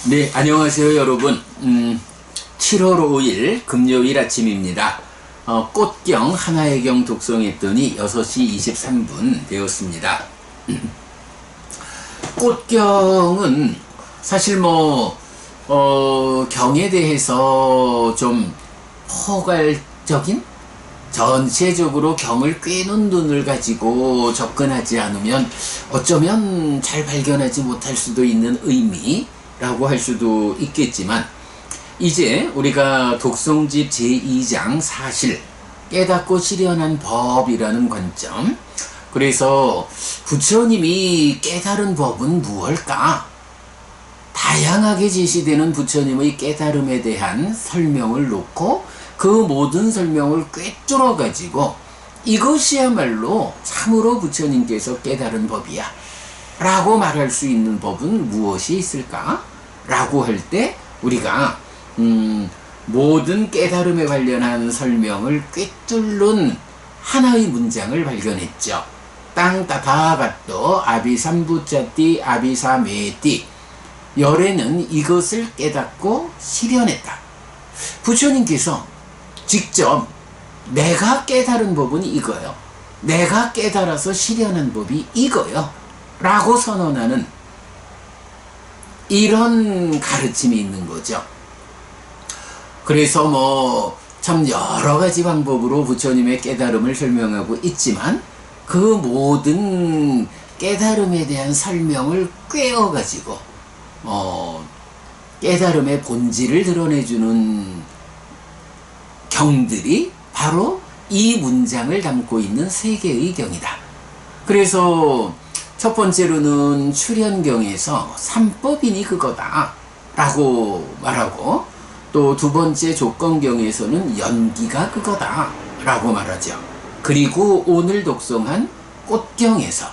네, 안녕하세요, 여러분. 7월 5일 금요일 아침입니다. 꽃경 하나의 경 독송했더니 6시 23분 되었습니다. 꽃경은 사실 경에 대해서 좀 포괄적인, 전체적으로 경을 꿰는 눈을 가지고 접근하지 않으면 어쩌면 잘 발견하지 못할 수도 있는 의미라고 할 수도 있겠지만, 이제 우리가 독송집 제2장 사실, 깨닫고 실현한 법이라는 관점, 그래서 부처님이 깨달은 법은 무엇일까? 다양하게 제시되는 부처님의 깨달음에 대한 설명을 놓고 그 모든 설명을 꿰뚫어 가지고 이것이야말로 참으로 부처님께서 깨달은 법이야 라고 말할 수 있는 법은 무엇이 있을까? 라고 할 때 우리가 모든 깨달음에 관련한 설명을 꿰뚫는 하나의 문장을 발견했죠. 땅따다가또 아비삼부짜띠 아비사메띠, 열애는 이것을 깨닫고 실현했다. 부처님께서 직접 내가 깨달은 법은 이거요, 내가 깨달아서 실현한 법이 이거요 라고 선언하는 이런 가르침이 있는 거죠. 그래서 참 여러 가지 방법으로 부처님의 깨달음을 설명하고 있지만, 그 모든 깨달음에 대한 설명을 꿰어 가지고 깨달음의 본질을 드러내주는 경들이 바로 이 문장을 담고 있는 세 개의 경이다. 그래서 첫 번째로는 출현경에서 삼법이니 그거다 라고 말하고, 또 두 번째 조건경에서는 연기가 그거다 라고 말하죠. 그리고 오늘 독송한 꽃경에서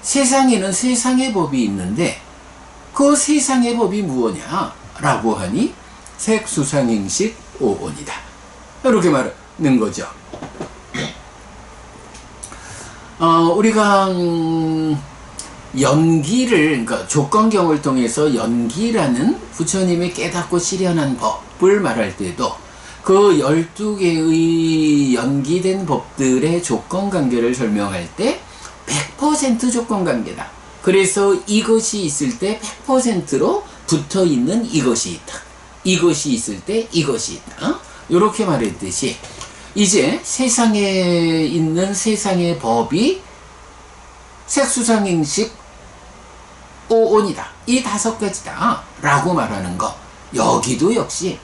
세상에는 세상의 법이 있는데 그 세상의 법이 무엇냐 라고 하니 색수상행식 오온이다, 이렇게 말하는 거죠. 우리가 연기를, 그러니까 조건경을 통해서 연기라는 부처님이 깨닫고 실현한 법을 말할 때도 그 12개의 연기된 법들의 조건관계를 설명할 때 100% 조건관계다. 그래서 이것이 있을 때 100%로 붙어있는 이것이 있다, 이것이 있을 때 이것이 있다, 이렇게 말했듯이 이제 세상에 있는 세상의 법이 색수상행식 오온이다, 이 5가지다 라고 말하는 거, 여기도 역시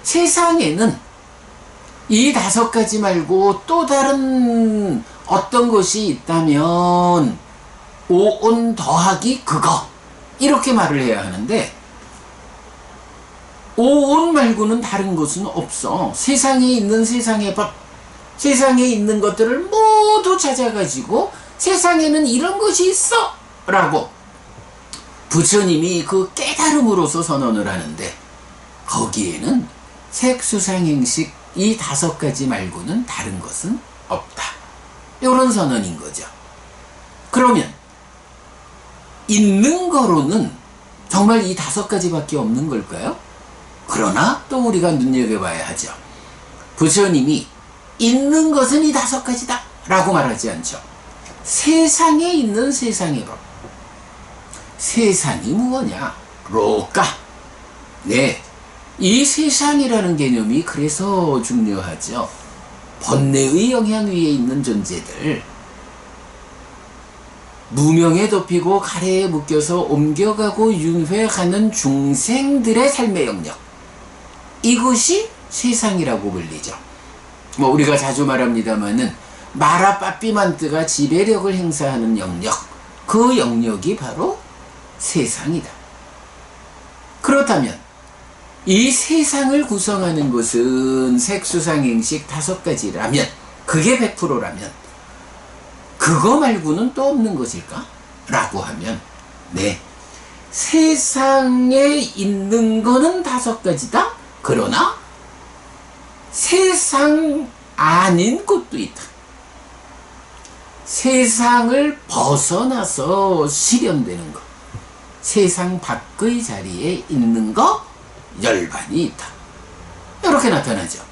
세상에는 이 5가지 말고 또 다른 어떤 것이 있다면 오온 더하기 그거, 이렇게 말을 해야 하는데, 오온 말고는 다른 것은 없어. 세상에 있는 세상의 법, 세상에 있는 것들을 모두 찾아가지고 세상에는 이런 것이 있어 라고 부처님이 그 깨달음으로서 선언을 하는데, 거기에는 색수상행식 이 5가지 말고는 다른 것은 없다, 이런 선언인 거죠. 그러면 있는 거로는 정말 이 5가지밖에 없는 걸까요? 그러나 또 우리가 눈여겨봐야 하죠. 부처님이 있는 것은 이 5가지다 라고 말하지 않죠. 세상에 있는 세상의 법, 세상이 무엇냐? 로까. 네, 이 세상이라는 개념이 그래서 중요하죠. 번뇌의 영향 위에 있는 존재들, 무명에 덮이고 가래에 묶여서 옮겨가고 윤회하는 중생들의 삶의 영역, 이것이 세상이라고 불리죠. 우리가 자주 말합니다마는 마라빠삐만뜨가 지배력을 행사하는 영역, 그 영역이 바로 세상이다. 그렇다면 이 세상을 구성하는 것은 색수상행식 5가지라면, 그게 100%라면 그거 말고는 또 없는 것일까? 라고 하면, 네, 세상에 있는 거는 5가지다. 그러나 세상 아닌 것도 있다. 세상을 벗어나서 실현되는 것, 세상 밖의 자리에 있는 거 열반이 있다. 이렇게 나타나죠.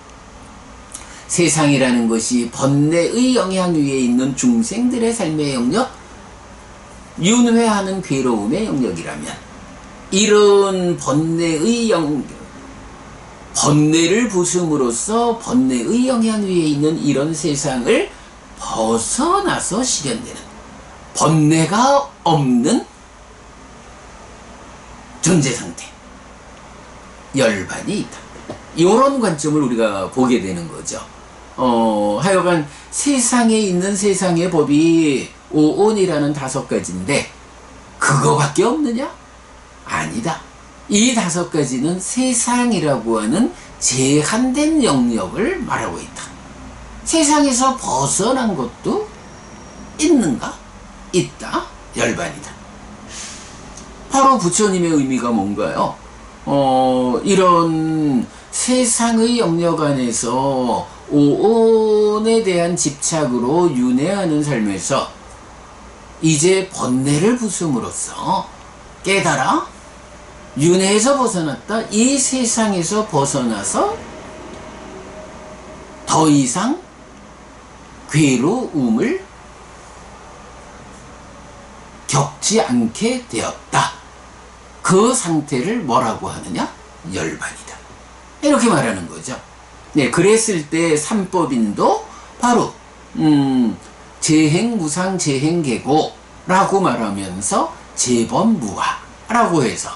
세상이라는 것이 번뇌의 영향 위에 있는 중생들의 삶의 영역, 윤회하는 괴로움의 영역이라면 이런 번뇌의 영역, 번뇌를 부숨으로써 번뇌의 영향 위에 있는 이런 세상을 벗어나서 실현되는 번뇌가 없는 존재 상태, 열반이 있다. 이런 관점을 우리가 보게 되는 거죠. 하여간 세상에 있는 세상의 법이 오온이라는 5가지인데 그거밖에 없느냐? 아니다. 이 5가지는 세상이라고 하는 제한된 영역을 말하고 있다. 세상에서 벗어난 것도 있는가? 있다. 열반이다. 바로 부처님의 의미가 뭔가요? 이런 세상의 영역 안에서 오온에 대한 집착으로 윤회하는 삶에서 이제 번뇌를 부숨으로써 깨달아 윤회에서 벗어났다. 이 세상에서 벗어나서 더 이상 괴로움을 겪지 않게 되었다. 그 상태를 뭐라고 하느냐? 열반이다. 이렇게 말하는 거죠. 네, 그랬을 때 삼법인도 바로 재행무상 재행계고라고 말하면서 재범무화라고 해서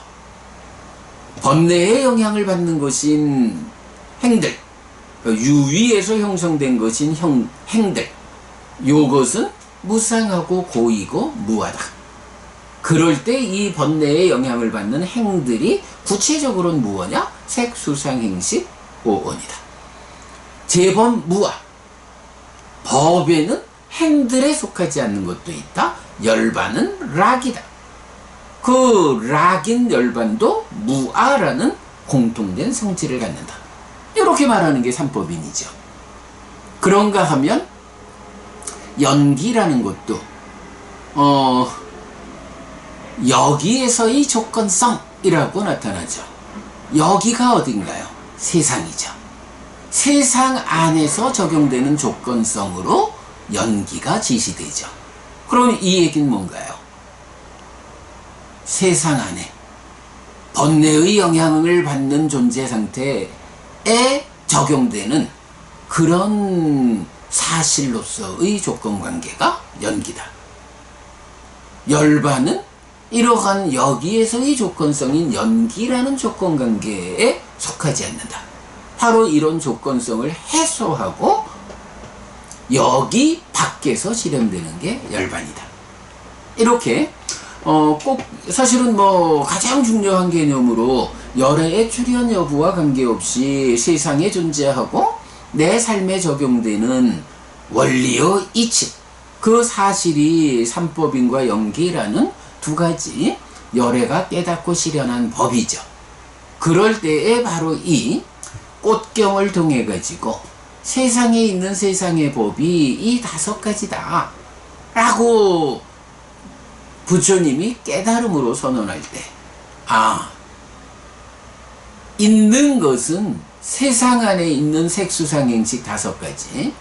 번뇌의 영향을 받는 것인 행들, 유위에서 형성된 것인 행들, 요것은 무상하고 고이고 무하다. 그럴 때 이 번뇌의 영향을 받는 행들이 구체적으로는 무엇이냐? 색수상행식 오온이다. 재범무화, 법에는 행들에 속하지 않는 것도 있다. 열반은 락이다. 그 락인 열반도 무아라는 공통된 성질을 갖는다. 이렇게 말하는 게 삼법인이죠. 그런가 하면 연기라는 것도 여기에서의 조건성이라고 나타나죠. 여기가 어딘가요? 세상이죠. 세상 안에서 적용되는 조건성으로 연기가 지시되죠. 그럼 이 얘기는 뭔가요? 세상 안에 번뇌의 영향을 받는 존재 상태에 적용되는 그런 사실로서의 조건관계가 연기다. 열반은 이러한 여기에서의 조건성인 연기라는 조건관계에 속하지 않는다. 바로 이런 조건성을 해소하고 여기 밖에서 실현되는 게 열반이다. 이렇게 꼭 사실은 가장 중요한 개념으로 열애의 출현 여부와 관계없이 세상에 존재하고 내 삶에 적용되는 원리의 이치, 그 사실이 삼법인과 연기라는 2가지 열애가 깨닫고 실현한 법이죠. 그럴 때에 바로 이 꽃경을 통해 가지고 세상에 있는 세상의 법이 이 5가지다 라고 부처님이 깨달음으로 선언할 때, 있는 것은 세상 안에 있는 색수상행식 5가지,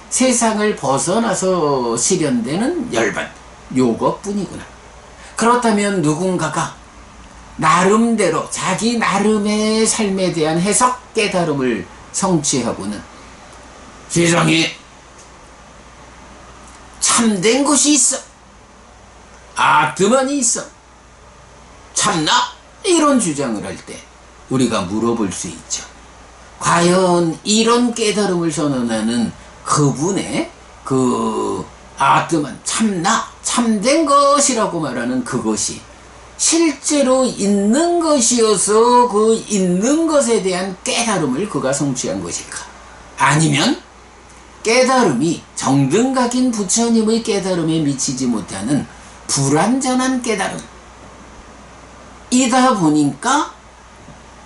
세상을 벗어나서 실현되는 열반, 요것뿐이구나. 그렇다면 누군가가 나름대로 자기 나름의 삶에 대한 해석 깨달음을 성취하고는 세상에 참된 것이 있어, 아트만이 있어, 참나, 이런 주장을 할 때 우리가 물어볼 수 있죠. 과연 이런 깨달음을 선언하는 그분의 그 아트만, 참나, 참된 것이라고 말하는 그것이 실제로 있는 것이어서 그 있는 것에 대한 깨달음을 그가 성취한 것일까? 아니면 깨달음이 정등각인 부처님의 깨달음에 미치지 못하는 불완전한 깨달음이다 보니까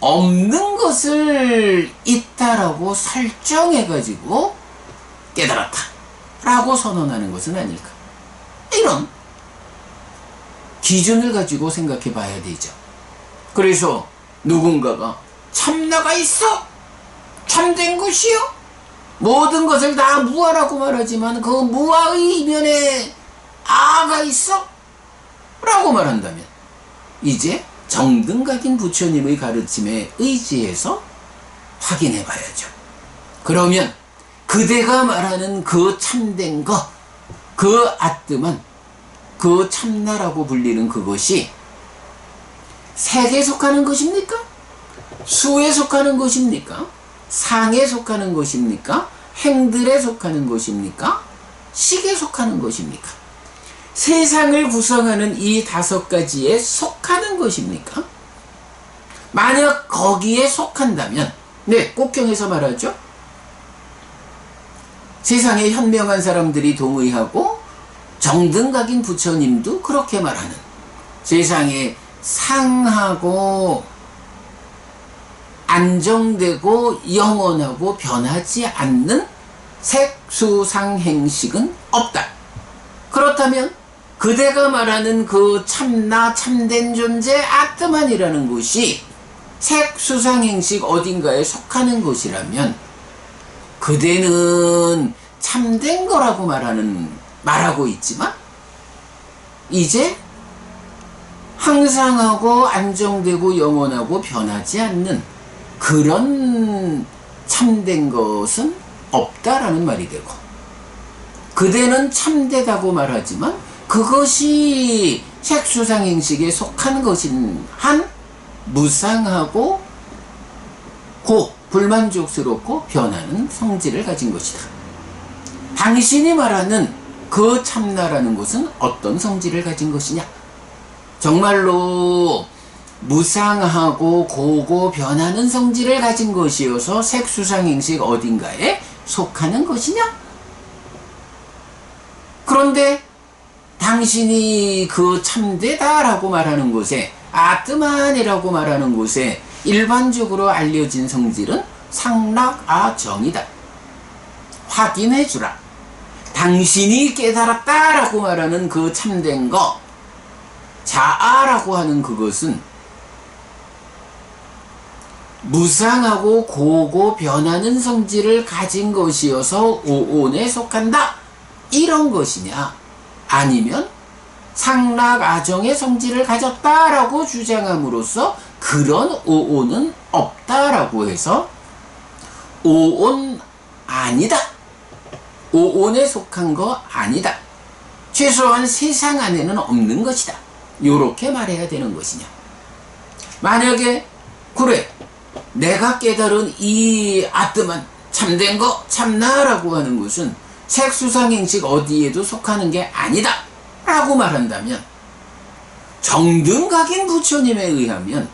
없는 것을 있다라고 설정해가지고 깨달았다 라고 선언하는 것은 아닐까? 이런 기준을 가지고 생각해 봐야 되죠. 그래서 누군가가 참나가 있어? 참된 것이요? 모든 것을 다 무아라고 말하지만 그 무아의 이면에 아가 있어? 라고 말한다면 이제 정등각인 부처님의 가르침에 의지해서 확인해 봐야죠. 그러면 그대가 말하는 그 참된 것, 그 아뜸한, 그 참나라고 불리는 그것이 색에 속하는 것입니까? 수에 속하는 것입니까? 상에 속하는 것입니까? 행들에 속하는 것입니까? 식에 속하는 것입니까? 세상을 구성하는 이 5가지에 속하는 것입니까? 만약 거기에 속한다면, 네, 꼭경에서 말하죠. 세상에 현명한 사람들이 동의하고 정등각인 부처님도 그렇게 말하는, 세상에 상하고 안정되고 영원하고 변하지 않는 색수상행식은 없다. 그렇다면 그대가 말하는 그 참나 참된 존재 아트만이라는 것이 색수상행식 어딘가에 속하는 것이라면 그대는 참된 거라고 말하고 있지만 이제 항상하고 안정되고 영원하고 변하지 않는 그런 참된 것은 없다라는 말이 되고, 그대는 참되다고 말하지만 그것이 색수상행식에 속한 것인 한 무상하고 불만족스럽고 변하는 성질을 가진 것이다. 당신이 말하는 그 참나라는 것은 어떤 성질을 가진 것이냐? 정말로 무상하고 고고 변하는 성질을 가진 것이어서 색수상행식 어딘가에 속하는 것이냐? 그런데 당신이 그 참되다라고 말하는 곳에, 아뜨만이라고 말하는 곳에 일반적으로 알려진 성질은 상락아정이다. 확인해 주라. 당신이 깨달았다라고 말하는 그 참된 거, 자아라고 하는 그것은 무상하고 고고 변하는 성질을 가진 것이어서 오온에 속한다. 이런 것이냐? 아니면 상락아정의 성질을 가졌다라고 주장함으로써 그런 오온은 없다라고 해서 오온 아니다. 오온에 속한 거 아니다. 최소한 세상 안에는 없는 것이다. 요렇게 말해야 되는 것이냐? 만약에 그래, 내가 깨달은 이 아뜨만 참된 거 참나라고 하는 것은 색수상행식 어디에도 속하는 게 아니다 라고 말한다면 정등각인 부처님에 의하면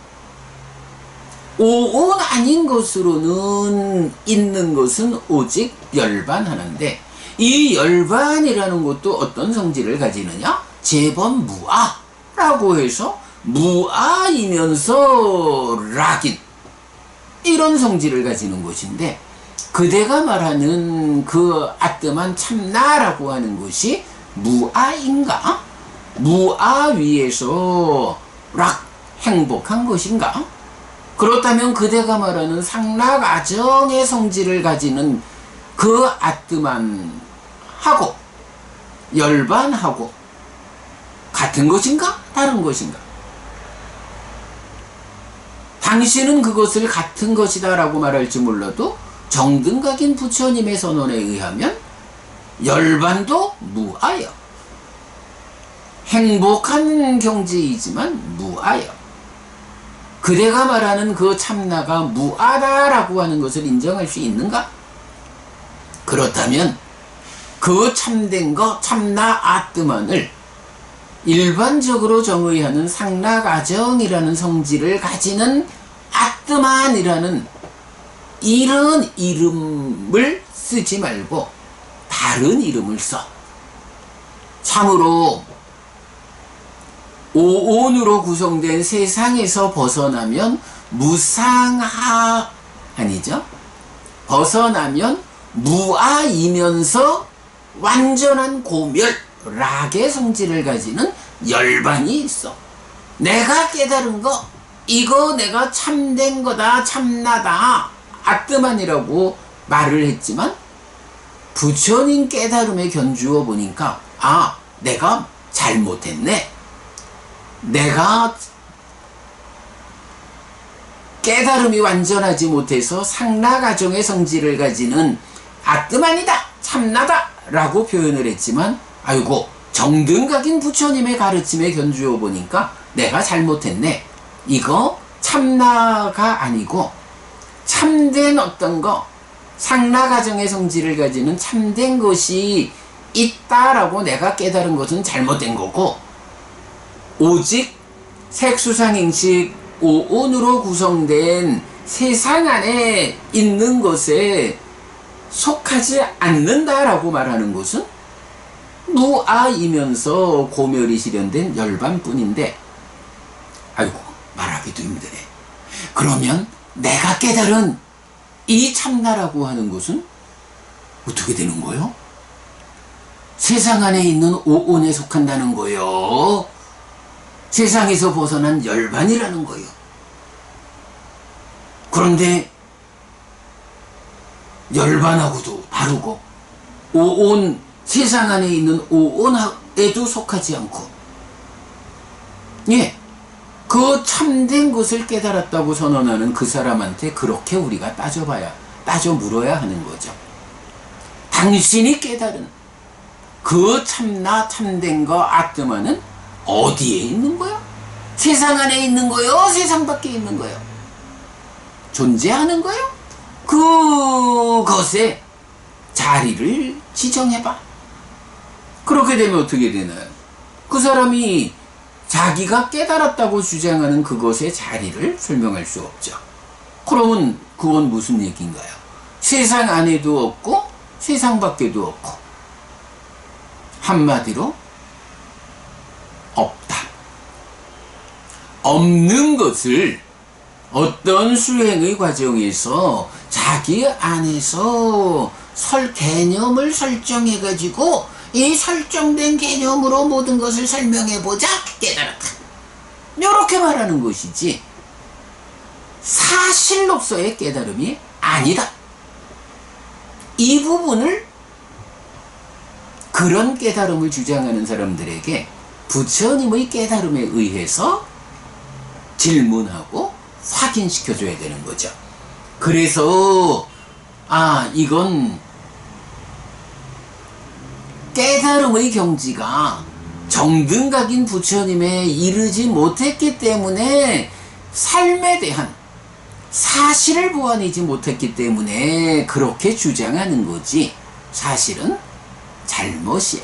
오온 아닌 것으로는 있는 것은 오직 열반 하나인데, 이 열반이라는 것도 어떤 성질을 가지느냐? 제번 무아라고 해서 무아이면서 락인, 이런 성질을 가지는 것인데, 그대가 말하는 그 아뜸한 참나라고 하는 것이 무아인가? 무아 위에서 락 행복한 것인가? 그렇다면 그대가 말하는 상락아정의 성질을 가지는 그 아뜸한하고 열반하고 같은 것인가? 다른 것인가? 당신은 그것을 같은 것이다 라고 말할지 몰라도 정등각인 부처님의 선언에 의하면 열반도 무아여, 행복한 경지이지만 무아여, 그대가 말하는 그 참나가 무아다라고 하는 것을 인정할 수 있는가? 그렇다면 그 참된 것, 참나 아뜨만을 일반적으로 정의하는 상락아정이라는 성질을 가지는 아뜨만이라는 이런 이름을 쓰지 말고 다른 이름을 써. 참으로 오온으로 구성된 세상에서 벗어나면 아니죠? 벗어나면 무아이면서 완전한 고멸, 락의 성질을 가지는 열반이 있어. 내가 깨달은 거, 이거 내가 참된 거다, 참나다, 아뜨만이라고 말을 했지만 부처님 깨달음에 견주어 보니까 아, 내가 잘못했네. 내가 깨달음이 완전하지 못해서 상라가정의 성질을 가지는 아뜨만이다, 참나다 라고 표현을 했지만 아이고, 정등각인 부처님의 가르침에 견주어 보니까 내가 잘못했네. 이거 참나가 아니고 참된 어떤 거, 상라가정의 성질을 가지는 참된 것이 있다라고 내가 깨달은 것은 잘못된 거고, 오직 색수상행식 오온으로 구성된 세상 안에 있는 것에 속하지 않는다라고 말하는 것은 무아이면서 고멸이 실현된 열반뿐인데, 아이고, 말하기도 힘드네. 그러면 내가 깨달은 이 참나라고 하는 것은 어떻게 되는 거요? 세상 안에 있는 오온에 속한다는 거요. 세상에서 벗어난 열반이라는 거요. 그런데 열반하고도 다르고 오온, 세상 안에 있는 오온에도 속하지 않고, 예, 그 참된 것을 깨달았다고 선언하는 그 사람한테 그렇게 우리가 따져 물어야 하는 거죠. 당신이 깨달은 그 참나, 참된 거, 아뜨마는 어디에 있는 거야? 세상 안에 있는 거요? 세상 밖에 있는 거요? 존재하는 거요? 그것에 자리를 지정해봐. 그렇게 되면 어떻게 되나요? 그 사람이 자기가 깨달았다고 주장하는 그것의 자리를 설명할 수 없죠. 그러면 그건 무슨 얘기인가요? 세상 안에도 없고 세상 밖에도 없고, 한마디로 없다. 없는 것을 어떤 수행의 과정에서 자기 안에서 개념을 설정해가지고 이 설정된 개념으로 모든 것을 설명해보자, 깨달았다. 이렇게 말하는 것이지 사실로서의 깨달음이 아니다. 이 부분을, 그런 깨달음을 주장하는 사람들에게 부처님의 깨달음에 의해서 질문하고 확인시켜줘야 되는 거죠. 그래서 이건 깨달음의 경지가 정등각인 부처님에 이르지 못했기 때문에 삶에 대한 사실을 보완하지 못했기 때문에 그렇게 주장하는 거지, 사실은 잘못이야,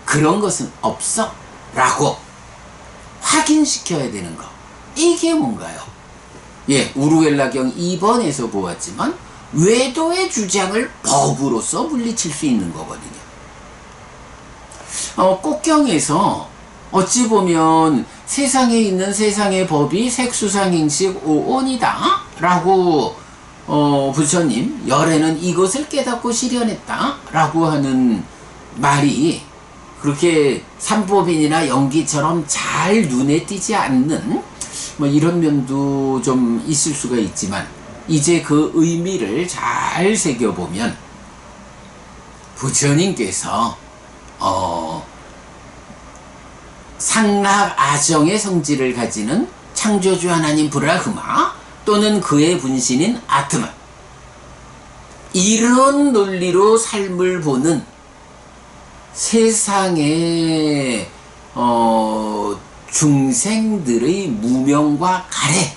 그런 것은 없어 라고 확인시켜야 되는 거. 이게 뭔가요? 예, 우루엘라경 2번에서 보았지만 외도의 주장을 법으로서 물리칠 수 있는 거거든요. 꽃경에서 어찌 보면 세상에 있는 세상의 법이 색수상행식 오온이다 라고 부처님 열애는 이것을 깨닫고 실현했다 라고 하는 말이 그렇게 삼법인이나 연기처럼 잘 눈에 띄지 않는 이런 면도 좀 있을 수가 있지만, 이제 그 의미를 잘 새겨보면 부처님께서 상락아정의 성질을 가지는 창조주 하나님 브라흐마 또는 그의 분신인 아트만, 이런 논리로 삶을 보는 세상의 중생들의 무명과 가래,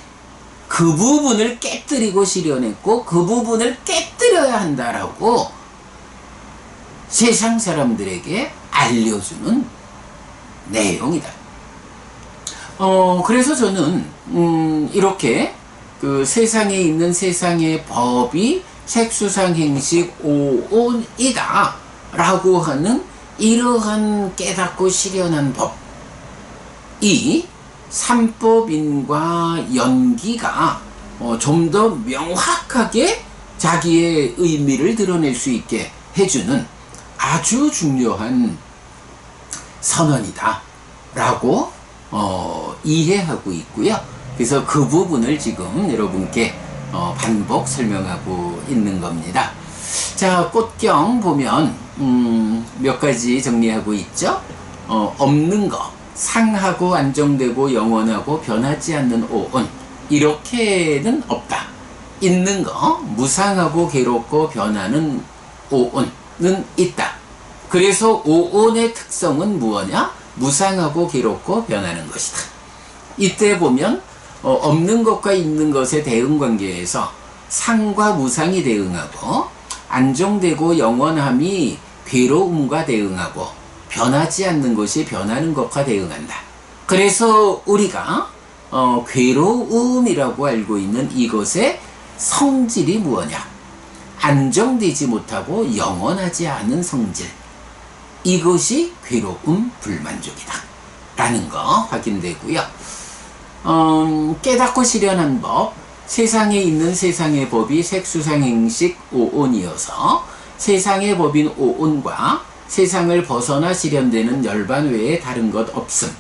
그 부분을 깨뜨리고 실현했고 그 부분을 깨뜨려야 한다라고 세상 사람들에게 알려주는 내용이다. 그래서 저는 이렇게 그 세상에 있는 세상의 법이 색수상행식 오온이다 라고 하는 이러한 깨닫고 실현한 법이 삼법인과 연기가 좀 더 명확하게 자기의 의미를 드러낼 수 있게 해주는 아주 중요한 선언이다 라고 이해하고 있고요. 그래서 그 부분을 지금 여러분께 반복 설명하고 있는 겁니다. 자, 꽃경 보면 몇 가지 정리하고 있죠. 없는 거, 상하고 안정되고 영원하고 변하지 않는 오온, 이렇게는 없다. 있는 거, 무상하고 괴롭고 변하는 오온은 있다. 그래서 오온의 특성은 무엇이냐? 무상하고 괴롭고 변하는 것이다. 이때 보면 없는 것과 있는 것의 대응 관계에서 상과 무상이 대응하고, 안정되고 영원함이 괴로움과 대응하고, 변하지 않는 것이 변하는 것과 대응한다. 그래서 우리가 괴로움이라고 알고 있는 이것의 성질이 무엇이냐? 안정되지 못하고 영원하지 않은 성질. 이것이 괴로움, 불만족이다 라는 거 확인되고요. 깨닫고 실현한 법, 세상에 있는 세상의 법이 색수상행식 오온이어서 세상의 법인 오온과 세상을 벗어나 실현되는 열반 외에 다른 것 없음.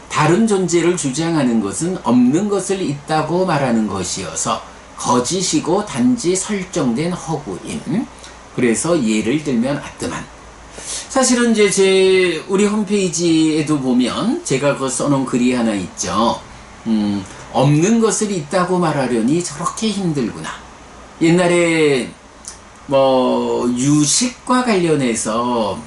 다른 존재를 주장하는 것은 없는 것을 있다고 말하는 것이어서 거짓이고 단지 설정된 허구임. 그래서 예를 들면 아뜨만. 사실은 이제 우리 홈페이지에도 보면 제가 그 써놓은 글이 하나 있죠. 없는 것을 있다고 말하려니 저렇게 힘들구나. 옛날에 유식과 관련해서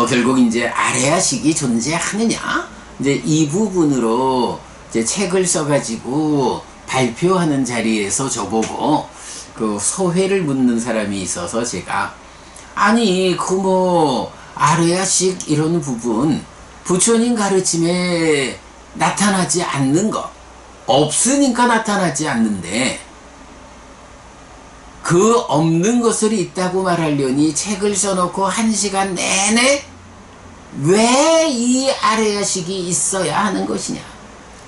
결국 이제 아래아식이 존재하느냐, 이제 이 부분으로 이제 책을 써가지고 발표하는 자리에서 저보고 그 소회를 묻는 사람이 있어서 제가, 아니 아래아식 이런 부분 부처님 가르침에 나타나지 않는 거, 없으니까 나타나지 않는데 그 없는 것을 있다고 말하려니 책을 써놓고 1시간 내내 왜 이 아래아식이 있어야 하는 것이냐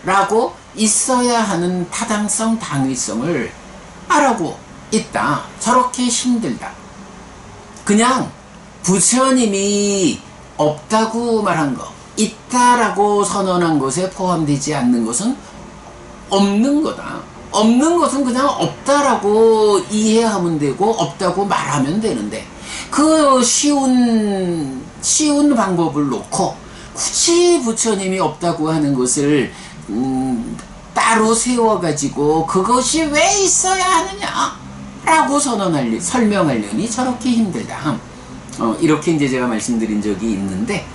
라고 있어야 하는 타당성, 당위성을 말하고 있다. 저렇게 힘들다. 그냥 부처님이 없다고 말한 거, 있다라고 선언한 것에 포함되지 않는 것은 없는 거다. 없는 것은 그냥 없다라고 이해하면 되고 없다고 말하면 되는데, 그 쉬운 방법을 놓고 굳이 부처님이 없다고 하는 것을 따로 세워가지고 그것이 왜 있어야 하느냐 라고 설명하려니 저렇게 힘들다. 이렇게 이제 제가 말씀드린 적이 있는데,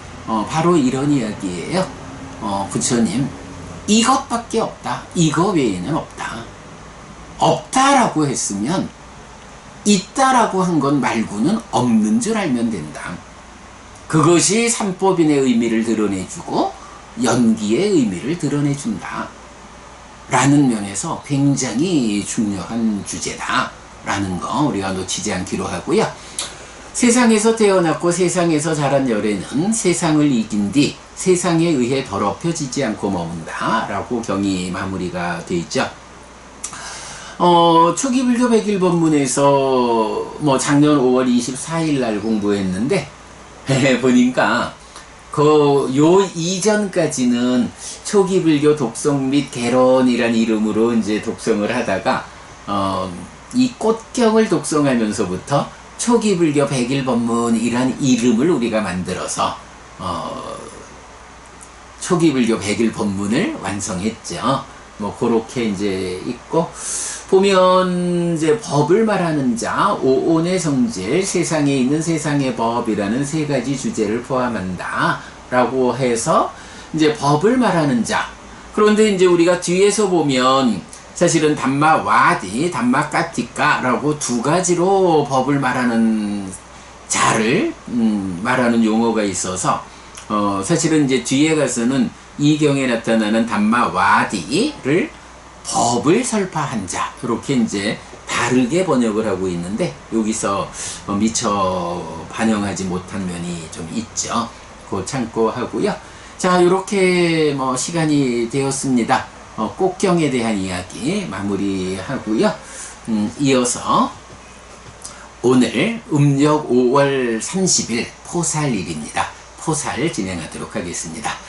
바로 이런 이야기예요. 부처님, 이것밖에 없다. 이거 외에는 없다. 없다라고 했으면 있다라고 한 것 말고는 없는 줄 알면 된다. 그것이 삼법인의 의미를 드러내주고 연기의 의미를 드러내준다 라는 면에서 굉장히 중요한 주제다 라는 거 우리가 놓치지 않기로 하고요. 세상에서 태어났고 세상에서 자란 열애는 세상을 이긴 뒤 세상에 의해 더럽혀지지 않고 머문다 라고 경이 마무리가 되어 있죠. 초기 불교 100일 법문에서 작년 5월 24일 날 공부했는데 보니까 요 이전까지는 초기 불교 독성 및 개론이란 이름으로 이제 독성을 하다가 이 꽃경을 독성하면서부터 초기 불교 100일 법문이란 이름을 우리가 만들어서 초기 불교 100일 법문을 완성했죠. 그렇게 이제 있고, 보면 이제 법을 말하는 자, 오온의 성질, 세상에 있는 세상의 법이라는 세 가지 주제를 포함한다 라고 해서 이제 법을 말하는 자. 그런데 이제 우리가 뒤에서 보면 사실은 담마와디, 담마까티까라고 두 가지로 법을 말하는 자를 말하는 용어가 있어서 사실은 이제 뒤에 가서는 이 경에 나타나는 담마와디를 법을 설파한 자, 이렇게 이제 다르게 번역을 하고 있는데 여기서 미처 반영하지 못한 면이 좀 있죠. 그거 참고하고요. 자, 이렇게 시간이 되었습니다. 꽃경에 대한 이야기 마무리하고요. 이어서 오늘 음력 5월 30일 포살일입니다. 포살 진행하도록 하겠습니다.